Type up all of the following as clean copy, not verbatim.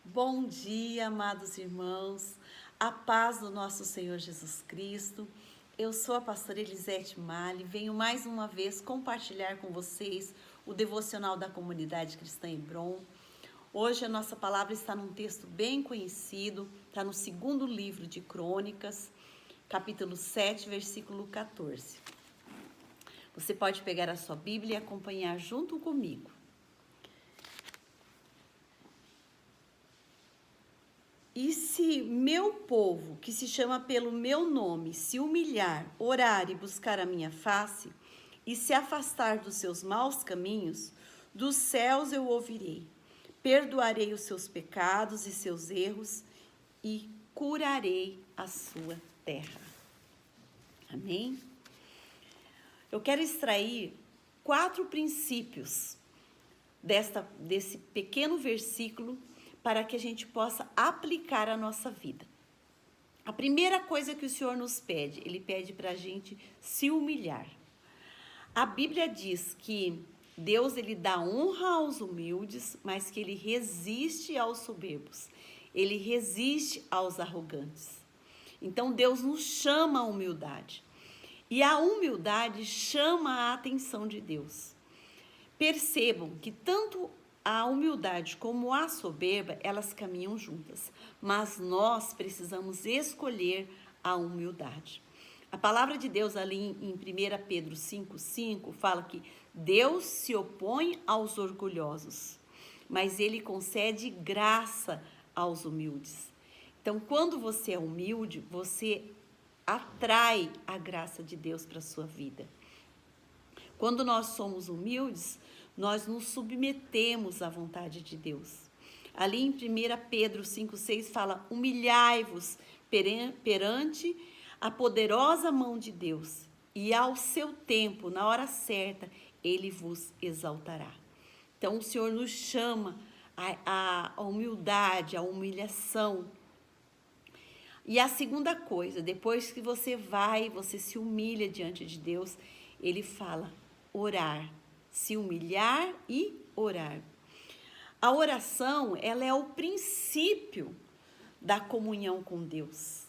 Bom dia, amados irmãos, a paz do nosso Senhor Jesus Cristo. Eu sou a pastora Elisete Mali, venho mais uma vez compartilhar com vocês o devocional da comunidade cristã Hebron. Hoje a nossa palavra está num texto bem conhecido, está no segundo livro de Crônicas, capítulo 7, versículo 14. Você pode pegar a sua Bíblia e acompanhar junto comigo. E se meu povo, que se chama pelo meu nome, se humilhar, orar e buscar a minha face, e se afastar dos seus maus caminhos, dos céus eu ouvirei, perdoarei os seus pecados e seus erros e curarei a sua terra. Amém? Eu quero extrair 4 princípios desse pequeno versículo para que a gente possa aplicar a nossa vida. A primeira coisa que o Senhor nos pede, Ele pede para a gente se humilhar. A Bíblia diz que Deus ele dá honra aos humildes, mas que Ele resiste aos soberbos. Ele resiste aos arrogantes. Então Deus nos chama à humildade. E a humildade chama a atenção de Deus. Percebam que tanto a humildade como a soberba, elas caminham juntas, mas nós precisamos escolher a humildade. A palavra de Deus ali em 1 Pedro 5,5 fala que Deus se opõe aos orgulhosos, mas Ele concede graça aos humildes. Então, quando você é humilde, você atrai a graça de Deus para a sua vida. Quando nós somos humildes, nós nos submetemos à vontade de Deus. Ali em 1 Pedro 5,6 fala: humilhai-vos perante a poderosa mão de Deus, e ao seu tempo, na hora certa, Ele vos exaltará. Então o Senhor nos chama à humildade, à humilhação. E a segunda coisa, depois que você se humilha diante de Deus, Ele fala: orar. Se humilhar e orar. A oração, ela é o princípio da comunhão com Deus.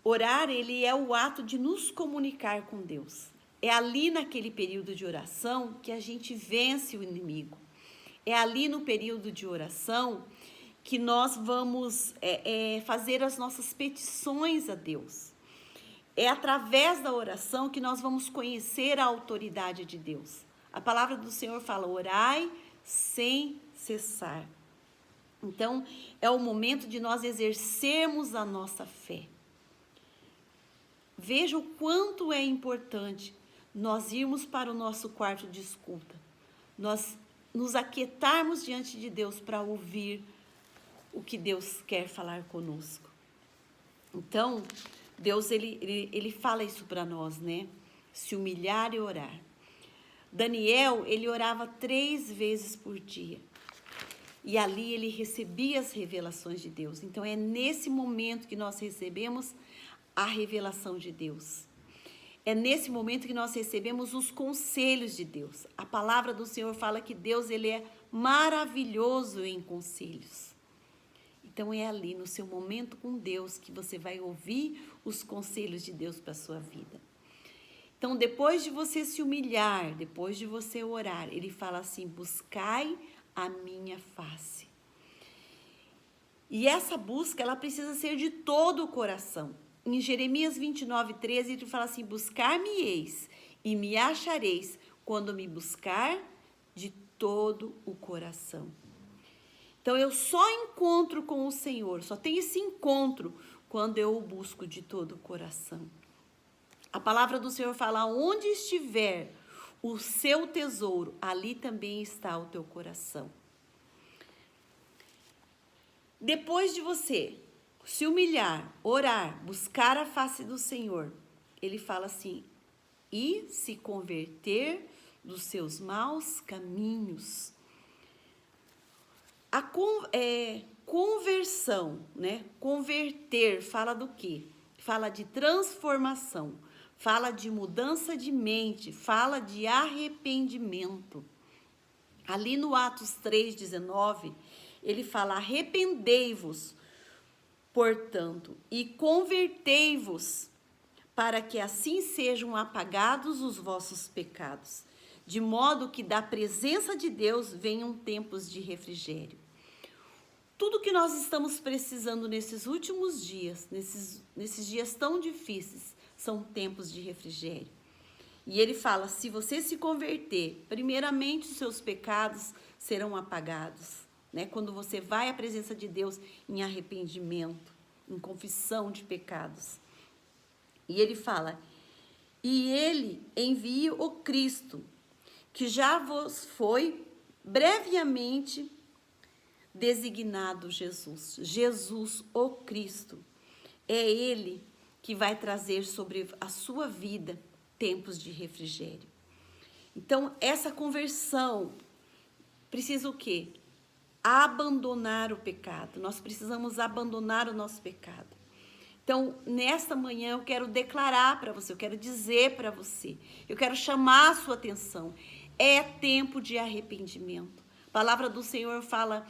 Orar, ele é o ato de nos comunicar com Deus. É ali naquele período de oração que a gente vence o inimigo. É ali no período de oração que nós vamos fazer as nossas petições a Deus. É através da oração que nós vamos conhecer a autoridade de Deus. A palavra do Senhor fala: orai sem cessar. Então, é o momento de nós exercermos a nossa fé. Veja o quanto é importante nós irmos para o nosso quarto de escuta. Nós nos aquietarmos diante de Deus para ouvir o que Deus quer falar conosco. Então, Deus ele fala isso para nós, né? Se humilhar e orar. Daniel, ele orava 3 vezes por dia. E ali ele recebia as revelações de Deus. Então é nesse momento que nós recebemos a revelação de Deus. É nesse momento que nós recebemos os conselhos de Deus. A palavra do Senhor fala que Deus ele é maravilhoso em conselhos. Então é ali no seu momento com Deus que você vai ouvir os conselhos de Deus para a sua vida. Então, depois de você se humilhar, depois de você orar, ele fala assim: buscai a minha face. E essa busca, ela precisa ser de todo o coração. Em Jeremias 29:13, ele fala assim: buscar-me-eis e me achareis quando me buscar de todo o coração. Então, eu só encontro com o Senhor, só tenho esse encontro quando eu o busco de todo o coração. A palavra do Senhor fala: onde estiver o seu tesouro, ali também está o teu coração. Depois de você se humilhar, orar, buscar a face do Senhor, ele fala assim: e se converter dos seus maus caminhos. A conversão, né? Converter fala do quê? Fala de transformação. Fala de mudança de mente, fala de arrependimento. Ali no Atos 3,19, ele fala: arrependei-vos, portanto, e convertei-vos, para que assim sejam apagados os vossos pecados, de modo que da presença de Deus venham tempos de refrigério. Tudo que nós estamos precisando nesses últimos dias, nesses dias tão difíceis, são tempos de refrigério. E ele fala: se você se converter, primeiramente os seus pecados serão apagados, né? Quando você vai à presença de Deus em arrependimento, em confissão de pecados. E ele fala: e ele envia o Cristo, que já vos foi brevemente designado Jesus. Jesus, o Cristo, é ele que vai trazer sobre a sua vida tempos de refrigério. Então, essa conversão precisa o quê? Abandonar o pecado. Nós precisamos abandonar o nosso pecado. Então, nesta manhã eu quero declarar para você, eu quero dizer para você, eu quero chamar a sua atenção. É tempo de arrependimento. A palavra do Senhor fala: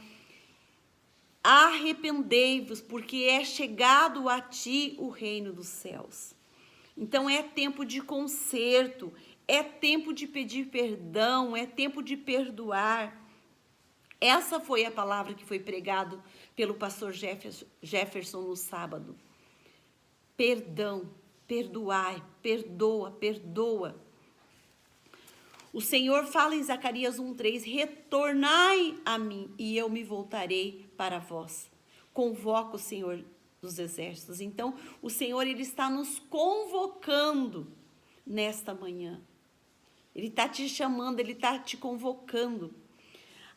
arrependei-vos, porque é chegado a ti o reino dos céus. Então é tempo de conserto, é tempo de pedir perdão, é tempo de perdoar. Essa foi a palavra que foi pregado pelo pastor Jefferson no sábado. Perdão, perdoai, perdoa, perdoa. O Senhor fala em Zacarias 1:3, retornai a mim e eu me voltarei para vós. Convoca o Senhor dos exércitos. Então, o Senhor, ele está nos convocando nesta manhã. Ele está te chamando, ele está te convocando.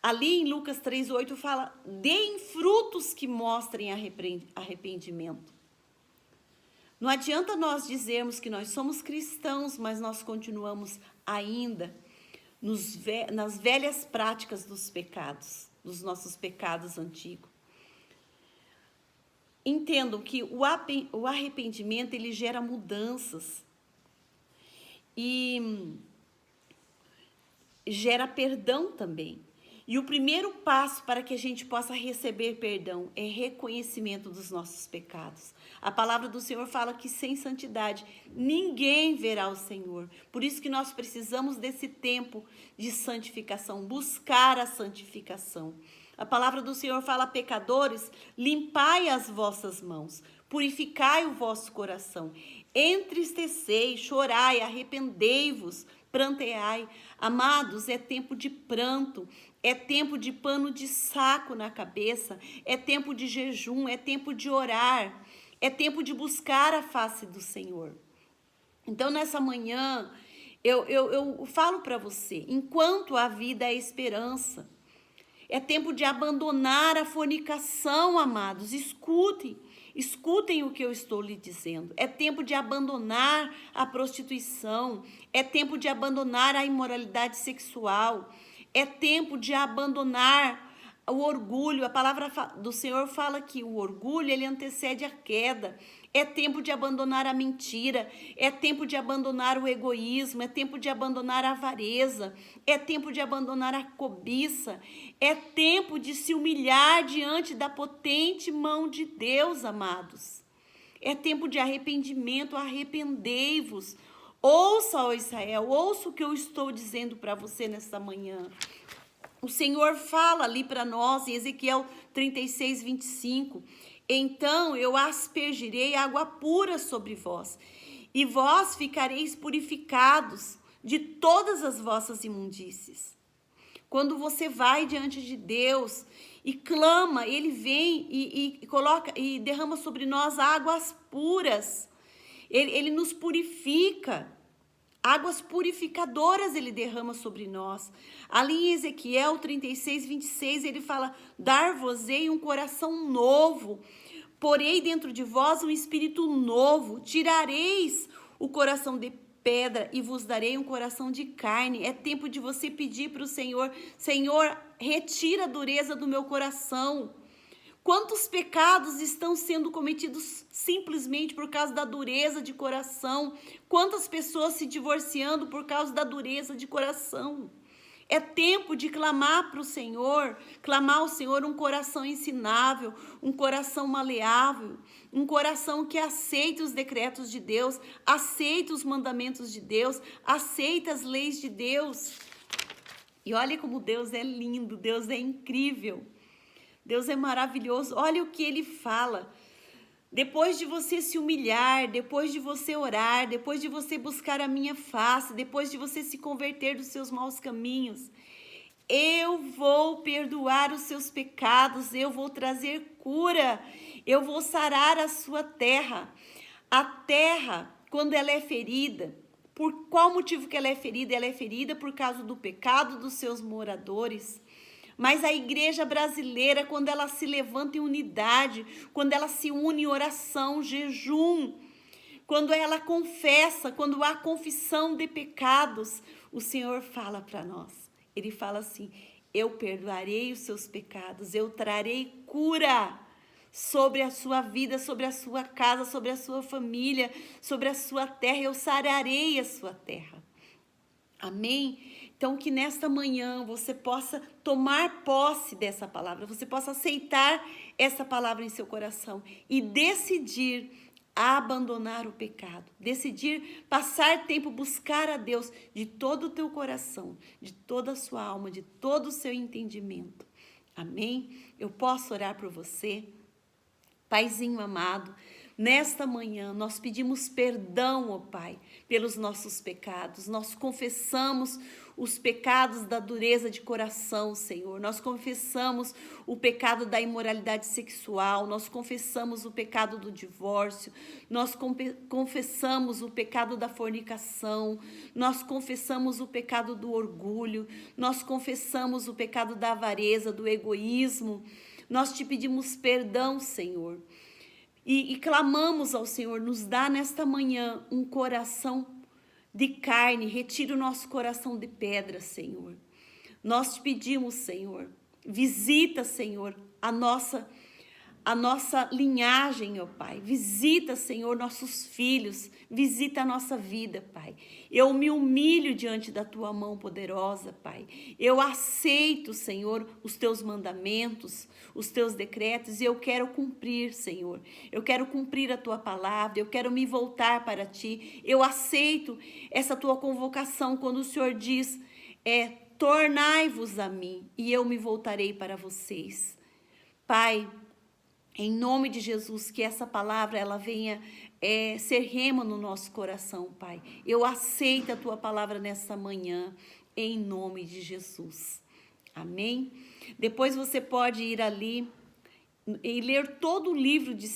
Ali em Lucas 3:8 fala: deem frutos que mostrem arrependimento. Não adianta nós dizermos que nós somos cristãos, mas nós continuamos ainda nas velhas práticas dos pecados, dos nossos pecados antigos. Entendam que o arrependimento, ele gera mudanças e gera perdão também. E o primeiro passo para que a gente possa receber perdão é reconhecimento dos nossos pecados. A palavra do Senhor fala que sem santidade ninguém verá o Senhor. Por isso que nós precisamos desse tempo de santificação, buscar a santificação. A palavra do Senhor fala: pecadores, limpai as vossas mãos, purificai o vosso coração, entristecei, chorai, arrependei-vos, pranteai. Amados, é tempo de pranto, é tempo de pano de saco na cabeça, é tempo de jejum, é tempo de orar, é tempo de buscar a face do Senhor. Então, nessa manhã, eu falo para você, enquanto a vida é esperança, é tempo de abandonar a fornicação, amados. Escutem o que eu estou lhe dizendo. É tempo de abandonar a prostituição. É tempo de abandonar a imoralidade sexual. É tempo de abandonar o orgulho. A palavra do Senhor fala que o orgulho, ele antecede a queda. É tempo de abandonar a mentira, é tempo de abandonar o egoísmo, é tempo de abandonar a avareza, é tempo de abandonar a cobiça, é tempo de se humilhar diante da potente mão de Deus, amados. É tempo de arrependimento, arrependei-vos. Ouça, ó Israel, ouça o que eu estou dizendo para você nesta manhã. O Senhor fala ali para nós em Ezequiel 36:25. Então eu aspergirei água pura sobre vós, e vós ficareis purificados de todas as vossas imundícies. Quando você vai diante de Deus e clama, ele vem e coloca e derrama sobre nós águas puras. Ele nos purifica. Águas purificadoras ele derrama sobre nós. Ali em Ezequiel 36:26, ele fala: dar-vos-ei um coração novo, porei dentro de vós um espírito novo, tirareis o coração de pedra e vos darei um coração de carne. É tempo de você pedir para o Senhor: Senhor, retira a dureza do meu coração. Quantos pecados estão sendo cometidos simplesmente por causa da dureza de coração? Quantas pessoas se divorciando por causa da dureza de coração? É tempo de clamar para o Senhor, clamar ao Senhor um coração ensinável, um coração maleável, um coração que aceita os decretos de Deus, aceita os mandamentos de Deus, aceita as leis de Deus. E olha como Deus é lindo, Deus é incrível, Deus é maravilhoso. Olha o que Ele fala. Depois de você se humilhar, depois de você orar, depois de você buscar a minha face, depois de você se converter dos seus maus caminhos, eu vou perdoar os seus pecados, eu vou trazer cura, eu vou sarar a sua terra. A terra, quando ela é ferida, por qual motivo que ela é ferida? Ela é ferida por causa do pecado dos seus moradores. Mas a igreja brasileira, quando ela se levanta em unidade, quando ela se une em oração, jejum, quando ela confessa, quando há confissão de pecados, o Senhor fala para nós. Ele fala assim: eu perdoarei os seus pecados, eu trarei cura sobre a sua vida, sobre a sua casa, sobre a sua família, sobre a sua terra, eu sararei a sua terra. Amém? Então, que nesta manhã você possa tomar posse dessa palavra, você possa aceitar essa palavra em seu coração e decidir abandonar o pecado, decidir passar tempo, buscar a Deus de todo o teu coração, de toda a sua alma, de todo o seu entendimento. Amém? Eu posso orar por você? Paizinho amado, nesta manhã nós pedimos perdão, ó Pai, pelos nossos pecados. Nós confessamos os pecados da dureza de coração, Senhor. Nós confessamos o pecado da imoralidade sexual, nós confessamos o pecado do divórcio, nós confessamos o pecado da fornicação, nós confessamos o pecado do orgulho, nós confessamos o pecado da avareza, do egoísmo. Nós te pedimos perdão, Senhor, e clamamos ao Senhor, nos dá nesta manhã um coração de carne, retira o nosso coração de pedra, Senhor. Nós te pedimos, Senhor, visita, Senhor, a nossa linhagem, ó Pai. Visita, Senhor, nossos filhos, visita a nossa vida, Pai. Eu me humilho diante da tua mão poderosa, Pai. Eu aceito, Senhor, os teus mandamentos, os teus decretos, e eu quero cumprir, Senhor. Eu quero cumprir a tua palavra, eu quero me voltar para ti. Eu aceito essa tua convocação quando o Senhor diz, tornai-vos a mim, e eu me voltarei para vocês. Pai, em nome de Jesus, que essa palavra ela venha ser rema no nosso coração, Pai. Eu aceito a tua palavra nessa manhã, em nome de Jesus. Amém? Depois você pode ir ali e ler todo o livro de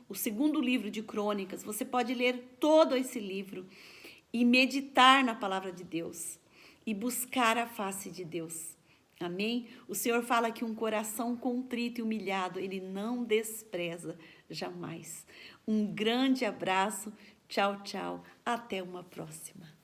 o segundo livro de Crônicas. Você pode ler todo esse livro e meditar na palavra de Deus e buscar a face de Deus. Amém? O Senhor fala que um coração contrito e humilhado, Ele não despreza jamais. Um grande abraço. Tchau, tchau. Até uma próxima.